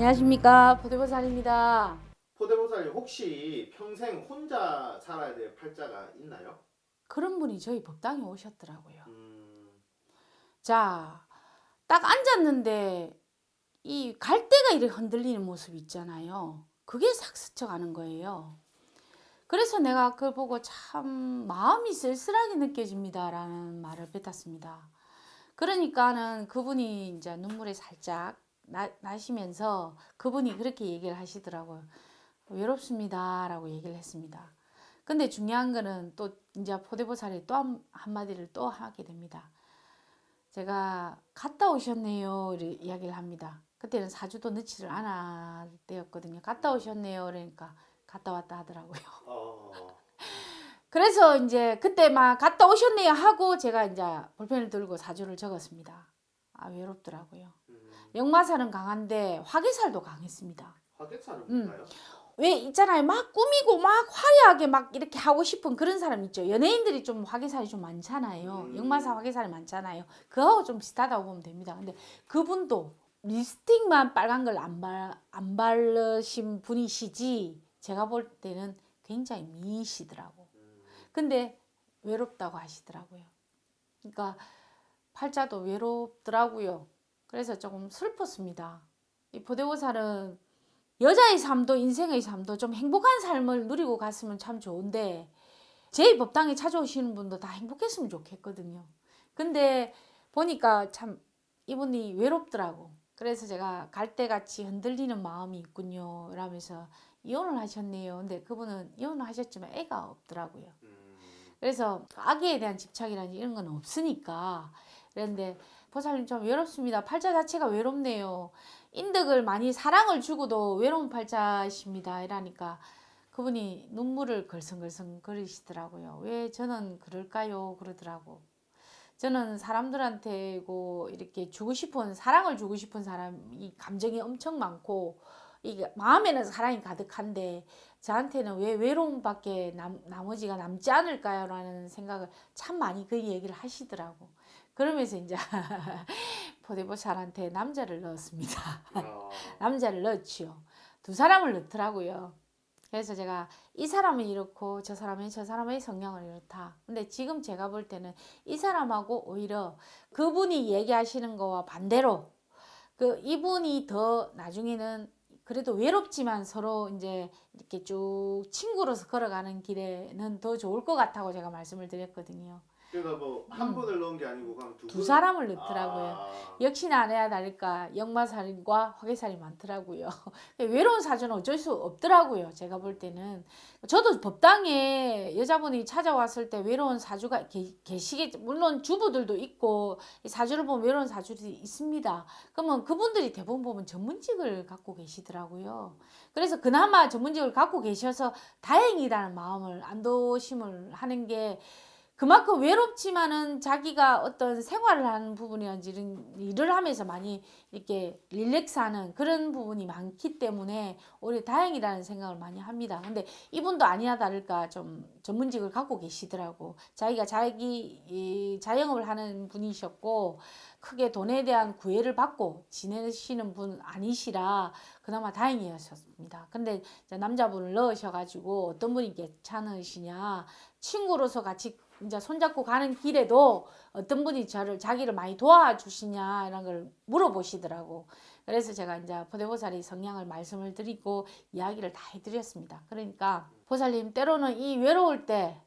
안녕하십니까, 포대보살입니다. 포대보살님 혹시 평생 혼자 살아야 될 팔자가 있나요? 그런 분이 저희 법당에 오셨더라고요. 음, 자, 딱 앉았는데 이 갈대가 이렇게 흔들리는 모습 있잖아요. 그게 싹 스쳐가는 거예요. 그래서 내가 그걸 보고 참 마음이 쓸쓸하게 느껴집니다라는 말을 뱉었습니다. 그러니까는 그분이 이제 눈물에 살짝 나시면서 그분이 그렇게 얘기를 하시더라고요. 외롭습니다라고 얘기를 했습니다. 근데 중요한 거는 또 이제 포대보살이 또 한마디를 또 하게 됩니다. 제가 갔다 오셨네요 이야기를 합니다. 그때는 사주도 넣지를 않을 때였거든요. 갔다 오셨네요 그러니까 갔다 왔다 하더라고요. 어, 그래서 이제 그때 막 갔다 오셨네요 하고 제가 이제 볼펜을 들고 사주를 적었습니다. 아, 외롭더라고요. 역마살은 강한데 화개살도 강했습니다. 화객살은 음. 뭔가요? 왜 있잖아요. 막 꾸미고 막 화려하게 막 이렇게 하고 싶은 그런 사람 있죠. 연예인들이 좀 화개살이 좀 많잖아요. 역마사 화개살이 많잖아요. 그거하고 좀 비슷하다고 보면 됩니다. 근데 그분도 립스틱만 빨간 걸 안 바르신 분이시지 제가 볼 때는 굉장히 미이시더라고. 근데 외롭다고 하시더라고요. 그러니까 팔자도 외롭더라고요. 그래서 조금 슬펐습니다. 이 보대보살은 여자의 삶도 인생의 삶도 좀 행복한 삶을 누리고 갔으면 참 좋은데 제 법당에 찾아오시는 분도 다 행복했으면 좋겠거든요. 근데 보니까 참 이분이 외롭더라고. 그래서 제가 갈대같이 흔들리는 마음이 있군요. 이러면서 이혼을 하셨네요. 근데 그분은 이혼을 하셨지만 애가 없더라고요. 그래서 아기에 대한 집착이라든지 이런 건 없으니까. 그런데 보살님 좀 외롭습니다. 팔자 자체가 외롭네요. 인덕을 많이 사랑을 주고도 외로운 팔자십니다. 이러니까 그분이 눈물을 걸성걸성 거리시더라고요. 왜 저는 그럴까요? 그러더라고. 저는 사람들한테고 이렇게 주고 싶은 사랑을 주고 싶은 사람이 감정이 엄청 많고 이게 마음에는 사랑이 가득한데 저한테는 왜 외로움밖에 나머지가 남지 않을까요? 라는 생각을 참 많이 그 얘기를 하시더라고. 그러면서 이제 포대보살한테 남자를 넣었습니다. 남자를 넣었지요. 두 사람을 넣더라고요. 그래서 제가 이 사람은 이렇고 저 사람의 성향은 이렇다. 근데 지금 제가 볼 때는 이 사람하고 오히려 그분이 얘기하시는 거와 반대로 그 이분이 더 나중에는 그래도 외롭지만 서로 이제 이렇게 쭉 친구로서 걸어가는 길에는 더 좋을 것 같다고 제가 말씀을 드렸거든요. 그러니까 뭐 한 분을 넣은 게 아니고 그럼 두 두 분을. 사람을 넣더라고요. 역시나 아내야 다를까 역마살인과 화개살이 많더라고요. 외로운 사주는 어쩔 수 없더라고요. 제가 볼 때는. 저도 법당에 여자분이 찾아왔을 때 외로운 사주가 계시겠, 물론 주부들도 있고 사주를 보면 외로운 사주들이 있습니다. 그러면 그분들이 대부분 보면 전문직을 갖고 계시더라고요. 그래서 그나마 전문직을 갖고 계셔서 다행이라는 마음을 안도심을 하는 게 그만큼 외롭지만은 자기가 어떤 생활을 하는 부분이든지 이런 일을 하면서 많이 이렇게 릴렉스하는 그런 부분이 많기 때문에 오히려 다행이라는 생각을 많이 합니다. 근데 이분도 아니나 다를까 좀 전문직을 갖고 계시더라고. 자기가 자기 자영업을 하는 분이셨고 크게 돈에 대한 구애를 받고 지내시는 분 아니시라 그나마 다행이었습니다. 근데 남자분을 넣으셔가지고 어떤 분이 괜찮으시냐 친구로서 같이 이제 손잡고 가는 길에도 어떤 분이 자기를 많이 도와주시냐 이런 걸 물어보시더라고. 그래서 제가 이제 포대보살이 성향을 말씀을 드리고 이야기를 다 해드렸습니다. 그러니까 보살님 때로는 이 외로울 때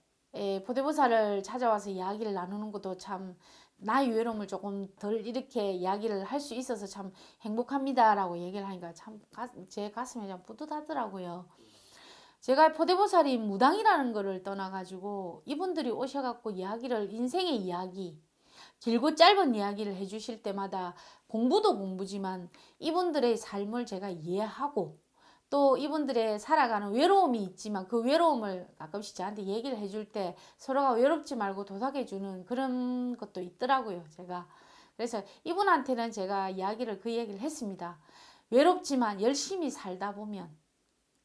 포대보살을 찾아와서 이야기를 나누는 것도 참 나의 외로움을 조금 덜 이렇게 이야기를 할 수 있어서 참 행복합니다라고 얘기를 하니까 참 제 가슴에 좀 뿌듯하더라고요. 제가 포대보살이 무당이라는 거를 떠나가지고 이분들이 오셔갖고 이야기를 인생의 이야기 길고 짧은 이야기를 해주실 때마다 공부도 공부지만 이분들의 삶을 제가 이해하고 또 이분들의 살아가는 외로움이 있지만 그 외로움을 가끔씩 저한테 얘기를 해줄 때 서로가 외롭지 말고 도닥여주는 그런 것도 있더라고요. 제가 그래서 이분한테는 제가 이야기를 그 얘기를 했습니다. 외롭지만 열심히 살다 보면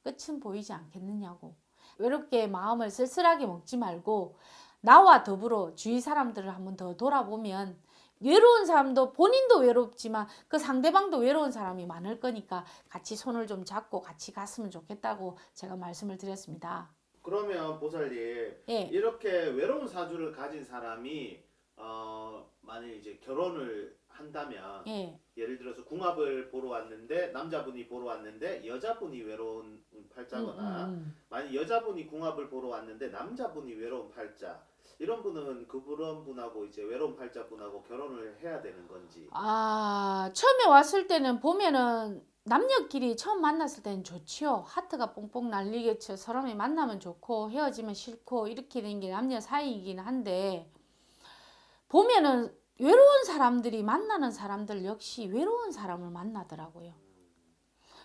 끝은 보이지 않겠느냐고. 외롭게 마음을 쓸쓸하게 먹지 말고 나와 더불어 주위 사람들을 한번 더 돌아보면 외로운 사람도 본인도 외롭지만 그 상대방도 외로운 사람이 많을 거니까 같이 손을 좀 잡고 같이 갔으면 좋겠다고 제가 말씀을 드렸습니다. 그러면 보살님 예. 이렇게 외로운 사주를 가진 사람이 만약 이제 결혼을 한다면 예. 예를 들어서 궁합을 보러 왔는데 남자분이 보러 왔는데 여자분이 외로운 팔자거나 만약 여자분이 궁합을 보러 왔는데 남자분이 외로운 팔자 이런 분은 그런 분하고 이제 외로운 팔자분하고 결혼을 해야 되는 건지. 처음에 왔을 때는 보면은 남녀끼리 처음 만났을 때는 좋지요. 하트가 뽕뽕 날리겠죠. 사람이 만나면 좋고 헤어지면 싫고 이렇게 된 게 남녀 사이이긴 한데 보면은 외로운 사람들이 만나는 사람들 역시 외로운 사람을 만나더라고요.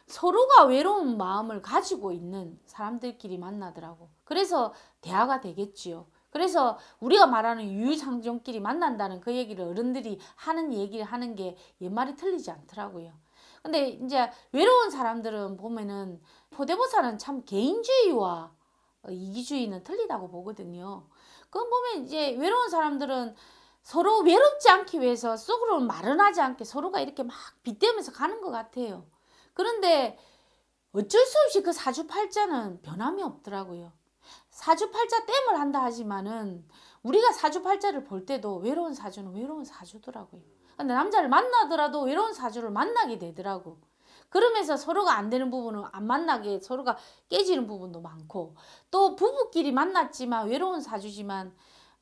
서로가 외로운 마음을 가지고 있는 사람들끼리 만나더라고. 그래서 대화가 되겠지요. 그래서 우리가 말하는 유유상종끼리 만난다는 그 얘기를 어른들이 하는 얘기를 하는 게 옛말이 틀리지 않더라고요. 근데 이제 외로운 사람들은 보면은 포대보살은 참 개인주의와 이기주의는 틀리다고 보거든요. 그건 보면 이제 외로운 사람들은 서로 외롭지 않기 위해서 속으로는 마른하지 않게 서로가 이렇게 막 빗대면서 가는 것 같아요. 그런데 어쩔 수 없이 그 사주팔자는 변함이 없더라고요. 사주팔자 땜을 한다 하지만은 우리가 사주팔자를 볼 때도 외로운 사주는 외로운 사주더라고요. 근데 남자를 만나더라도 외로운 사주를 만나게 되더라고. 그러면서 서로가 안 되는 부분은 안 만나게 서로가 깨지는 부분도 많고 또 부부끼리 만났지만 외로운 사주지만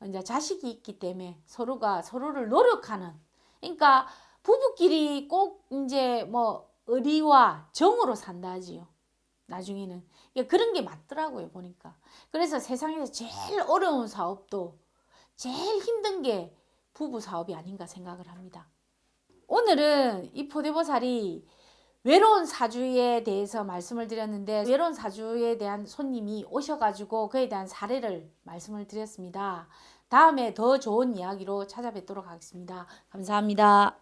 이제 자식이 있기 때문에 서로가 서로를 노력하는 그러니까 부부끼리 꼭 이제 뭐 의리와 정으로 산다 하지요. 나중에는 그런 게 맞더라고요 보니까. 그래서 세상에서 제일 어려운 사업도 제일 힘든 게 부부 사업이 아닌가 생각을 합니다. 오늘은 이 포대보살이 외로운 사주에 대해서 말씀을 드렸는데 외로운 사주에 대한 손님이 오셔가지고 그에 대한 사례를 말씀을 드렸습니다. 다음에 더 좋은 이야기로 찾아뵙도록 하겠습니다. 감사합니다.